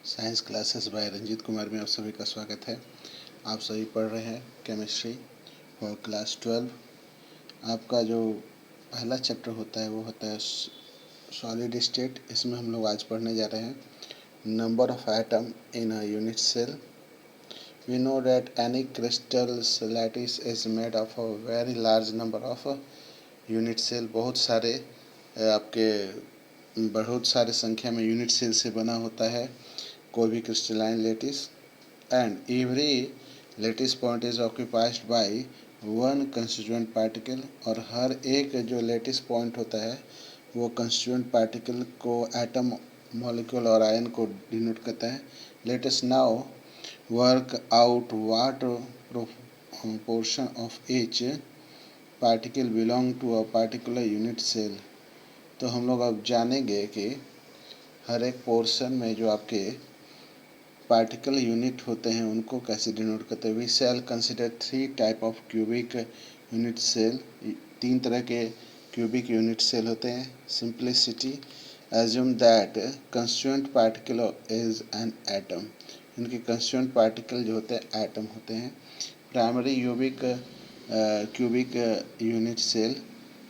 Science classes by Ranjeet Kumar में आप सभी का स्वागत है। आप सभी पढ़ रहे हैं केमिस्ट्री और क्लास 12। आपका जो पहला चैप्टर होता है वो होता है सॉलिड स्टेट। इसमें हम लोग आज पढ़ने जा रहे हैं number of atom in a unit cell. We know that any crystal lattice is made of a very large number of unit cell. बहुत सारे संख्या में यूनिट सेल से बना होता है कोई भी crystalline lattice, and every lattice point is occupied by one constituent particle. और हर एक जो लैटिस पॉइंट होता है वो कंस्टिट्यूएंट पार्टिकल को एटम, मॉलिक्यूल और आयन को डिनोट करता है। Let us now work out what proportion of each particle belong to a particular unit cell। तो हम लोग अब जानेंगे कि हर एक पोर्शन में जो आपके पार्टिकल यूनिट होते हैं उनको कैसे डिनोट करते हैं। We shall consider 3 type of cubic unit cell. 3 तरह के क्यूबिक यूनिट सेल होते हैं। Simplicity, assume that constituent particle is an atom. इनके कंस्टिट्यूएंट पार्टिकल जो होते हैं एटम होते हैं। प्राइमरी क्यूबिक यूनिट सेल,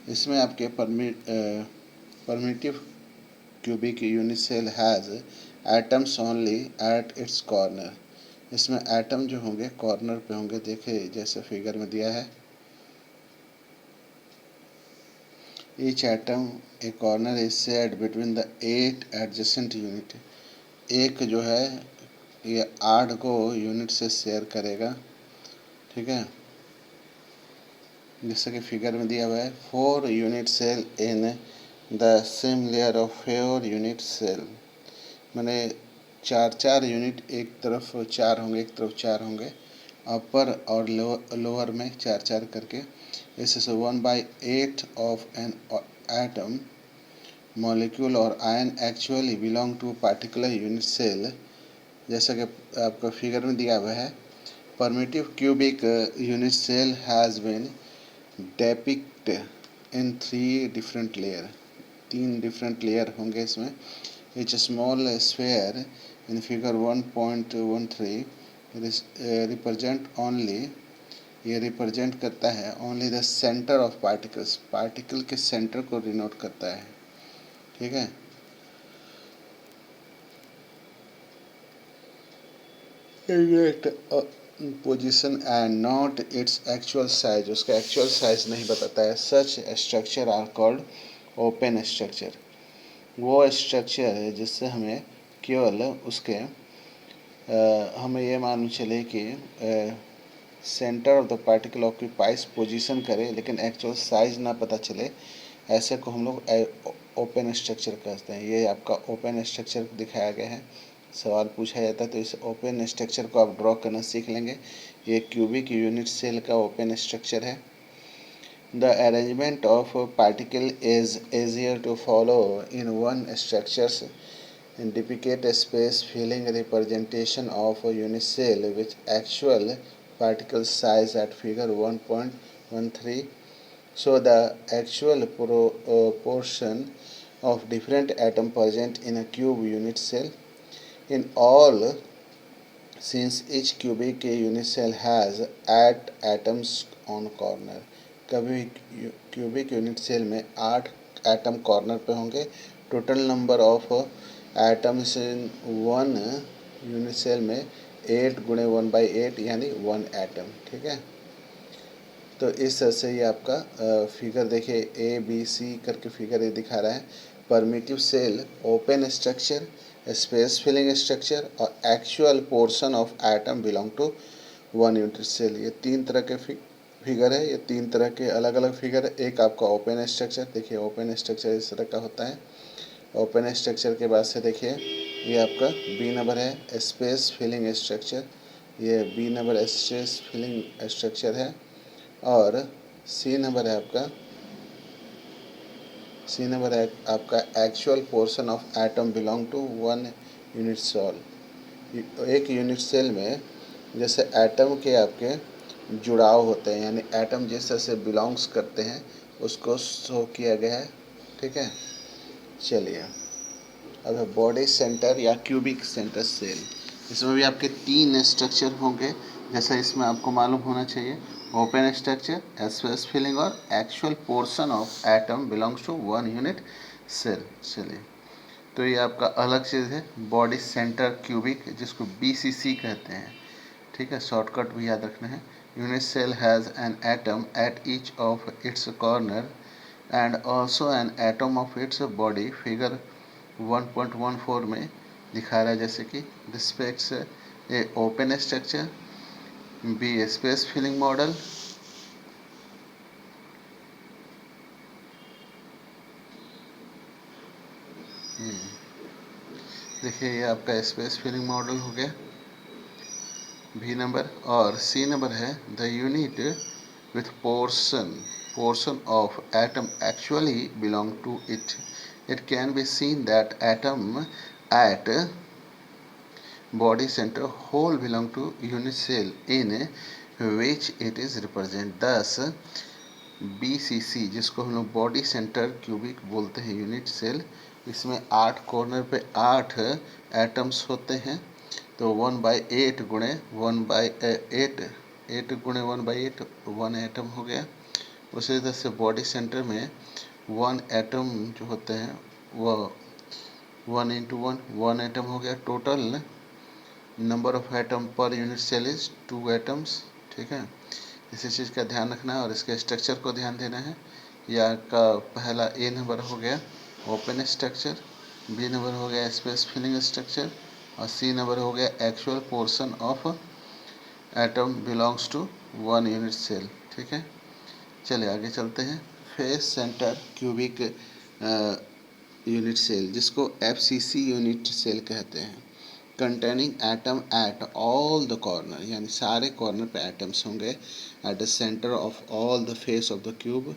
इसमें आपके primitive cubic unit cell has atoms only at its corner. इसमें एटम जो होंगे कॉर्नर पे होंगे। देखिए जैसे फिगर में दिया है, each atom A corner is shared between the 8 adjacent unit. एक जो है ये 8 को यूनिट से शेयर करेगा, ठीक है, जैसे कि फिगर में दिया हुआ है। 4 unit cell in the same layer of 4 unit cell, मैंने 4 यूनिट, एक तरफ 4 होंगे एक तरफ 4 होंगे, अपर और लोअर में 4 करके। इससे 1/8 ऑफ एन एटम, मॉलिक्यूल और ion actually belong to particular unit cell, जैसा कि आपका फिगर में दिया हुआ है। Primitive cubic unit cell has been depict in 3 different layer. 3 different layer होंगे इसमें। Each small sphere in figure 1.13 represent only, ये रिप्रेजेंट करता है only the centre of particles, particle के सेंटर को डिनोट करता है, ठीक है। Position and not its actual size, उसका एक्चुअल साइज नहीं बताता है। Such structure are called open structure. वो स्ट्रक्चर है जिससे हमें केवल उसके हमें ये मालूम चले कि centre of the particle occupies position करे, लेकिन एक्चुअल साइज ना पता चले, ऐसे को हम लोग ओपन स्ट्रक्चर कहते हैं। ये आपका ओपन स्ट्रक्चर दिखाया गया है। सवाल पूछा जाता है तो इस ओपन स्ट्रक्चर को आप ड्रॉ करना सीख लेंगे। ये क्यूबिक यूनिट सेल का ओपन स्ट्रक्चर है। The arrangement of particle is easier to follow in one structures and depict a space filling representation of a unit cell with actual particle size at figure 1.13. So the actual portion of different atom present in a cube unit cell. In all, since each cubic unit cell has 8 atoms on corner, कभी cubic unit cell में 8 atom corner पे होंगे। Total number of atoms in 1 unit cell में 8 गुणे 1/8 यानी 1 atom, ठीक है। तो इस तरह से ये आपका फिगर देखिए ABC करके फिगर ये दिखा रहा है। Primitive cell, open structure, space filling structure और actual portion of atom belong to 1 unit cell. ये 3 तरह के फिगर है। ये 3 तरह के अलग अलग फिगर है। एक आपका ओपन स्ट्रक्चर, देखिए ओपन स्ट्रक्चर इस तरह का होता है। ओपन स्ट्रक्चर के बाद से देखिए ये आपका B नंबर है स्पेस फिलिंग स्ट्रक्चर। ये B number space filling structure है। और C नंबर है आपका actual portion of atom belong to 1 unit cell. एक यूनिट सेल में जैसे एटम के आपके जुड़ाव होते हैं, यानी एटम जिस तरह से बिलोंग्स करते हैं उसको शो किया गया है, ठीक है। चलिए अब है बॉडी सेंटर या क्यूबिक सेंटर सेल। इसमें भी आपके 3 स्ट्रक्चर होंगे, जैसा इसमें आपको मालूम होना चाहिए। ओपन स्ट्रक्चर, स्पेस फिलिंग और actual portion of atom belongs to one unit cell. चलिए, तो ये आपका अलग चीज़ है बॉडी सेंटर क्यूबिक, जिसको BCC कहते हैं। ठीक है, शॉर्टकट भी याद रखना है। Unit cell has an atom at each of its corner and also an atom of its body. Figure 1.14 में दिखा रहा है, जैसे कि respects A open structure, B space filling model, देखिए ये आपका स्पेस फिलिंग मॉडल हो गया बी नंबर। और सी नंबर है the unit with portion of atom actually belong to it. It can be seen that atom at body center whole belong to unit cell in which it is represent। thus BCC, जिसको हम लोग body centre cubic बोलते हैं unit cell, इसमें 8 corner पे 8 atoms होते हैं। तो 1/8 गुणे 1/8, 8 गुणे 1/8 1 एटम हो गया। उसी तरह से बॉडी सेंटर में 1 एटम जो होते हैं वो 1 इंटू 1 एटम हो गया। Total number of atom per unit cell is 2 atoms. ठीक है, इसी चीज़ का ध्यान रखना है और इसके स्ट्रक्चर को ध्यान देना है। या का पहला ए नंबर हो गया ओपन स्ट्रक्चर, बी नंबर हो गया स्पेस फिलिंग स्ट्रक्चर और सी नंबर हो गया actual portion of atom belongs to one unit cell. ठीक है, चलिए आगे चलते हैं। Face centre cubic unit cell, जिसको FCC यूनिट सेल कहते हैं, containing atom at all the corner, यानी सारे कॉर्नर पे एटम्स होंगे at the centre of all the face of the cube.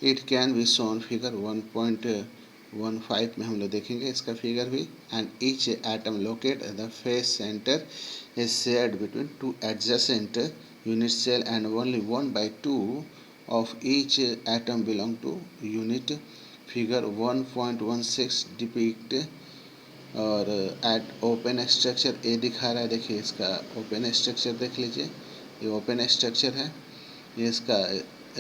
It can be shown figure 1.15 में हम लोग देखेंगे इसका फिगर भी। And each atom locate the face centre is shared between 2 adjacent unit cell and only 1/2 of each atom belong to unit। Figure 1.16 depict. और at open structure A दिखा रहा है, देखिए इसका ओपन स्ट्रक्चर देख लीजिए, ये ओपन स्ट्रक्चर है, ये इसका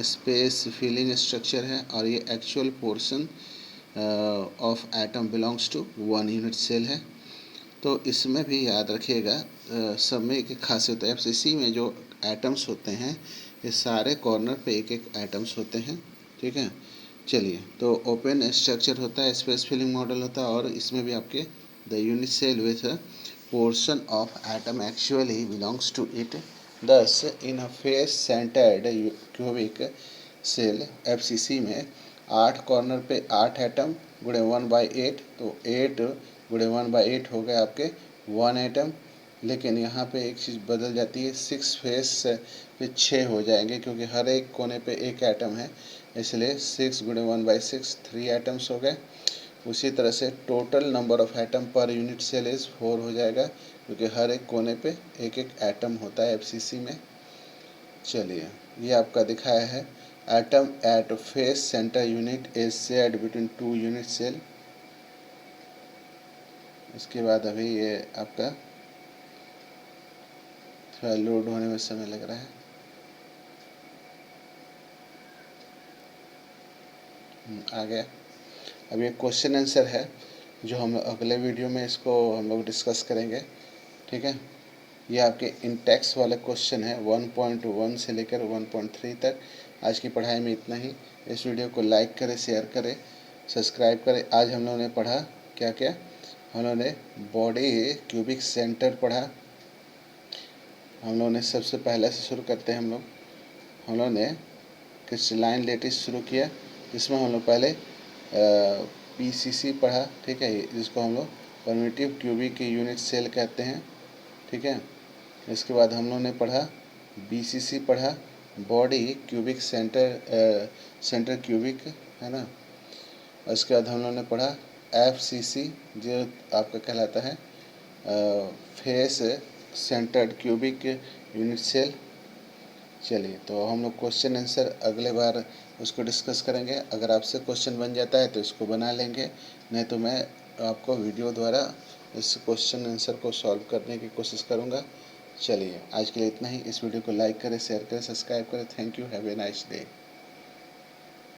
स्पेस फिलिंग स्ट्रक्चर है और ये actual portion of atom belongs to one unit cell है। तो इसमें भी याद रखिएगा सब में एक एक खासियत है। FCC में जो एटम्स होते हैं ये सारे कॉर्नर पे एक एक एटम्स होते हैं। ठीक है, चलिए, तो ओपन स्ट्रक्चर होता है, स्पेस फिलिंग मॉडल होता है और इसमें भी आपके the unit cell with portion of atom actually belongs to it. Thus in a face centred cubic cell FCC में 8 कॉर्नर पे 8 एटम गुणे 1/8, तो 8 गुणे 1/8 हो गए आपके 1 एटम। लेकिन यहाँ पे एक चीज़ बदल जाती है, 6 फेस पे 6 हो जाएंगे क्योंकि हर एक कोने पे एक एटम है, इसलिए 6 गुणे 1/6 3 एटम्स हो गए। उसी तरह से total number of atom per unit cell is 4 हो जाएगा क्योंकि हर एक कोने पे एक एक एटम होता है FCC में। चलिए, ये आपका दिखाया है atom at face centre unit is shared between 2 unit cell. इसके बाद अभी ये आपका थोड़ा लोड होने में समय लग रहा है। आ गया। अब ये क्वेश्चन आंसर है जो हम अगले वीडियो में इसको हम लोग डिस्कस करेंगे। ठीक है, ये आपके इंटेक्स वाले क्वेश्चन है 1.1 से लेकर 1.3 तक। आज की पढ़ाई में इतना ही। इस वीडियो को लाइक करें, शेयर करें, सब्सक्राइब करें। आज हम लोगों ने पढ़ा क्या क्या, हम लोगों ने बॉडी क्यूबिक सेंटर पढ़ा। हम लोगों ने सबसे पहले से शुरू करते हैं, हम लोगों ने क्रिस्टलाइन लेटिस शुरू किया, जिसमें हम लोग पहले PCC पढ़ा। ठीक है, जिसको हम लोग परमिटिव क्यूबिक यूनिट सेल कहते हैं। ठीक है, इसके बाद हम लोग ने पढ़ा BCC पढ़ा, बॉडी क्यूबिक सेंटर क्यूबिक, है ना। उसके बाद हम लोग ने पढ़ा FCC, जो आपका कहलाता है face centred cubic unit cell. चलिए, तो हम लोग क्वेश्चन आंसर अगले बार उसको डिस्कस करेंगे। अगर आपसे क्वेश्चन बन जाता है तो इसको बना लेंगे, नहीं तो मैं आपको वीडियो द्वारा इस क्वेश्चन आंसर को सॉल्व करने की कोशिश करूँगा। चलिए आज के लिए इतना ही। इस वीडियो को लाइक करें, शेयर करें, सब्सक्राइब करें। Thank you. Have a nice day.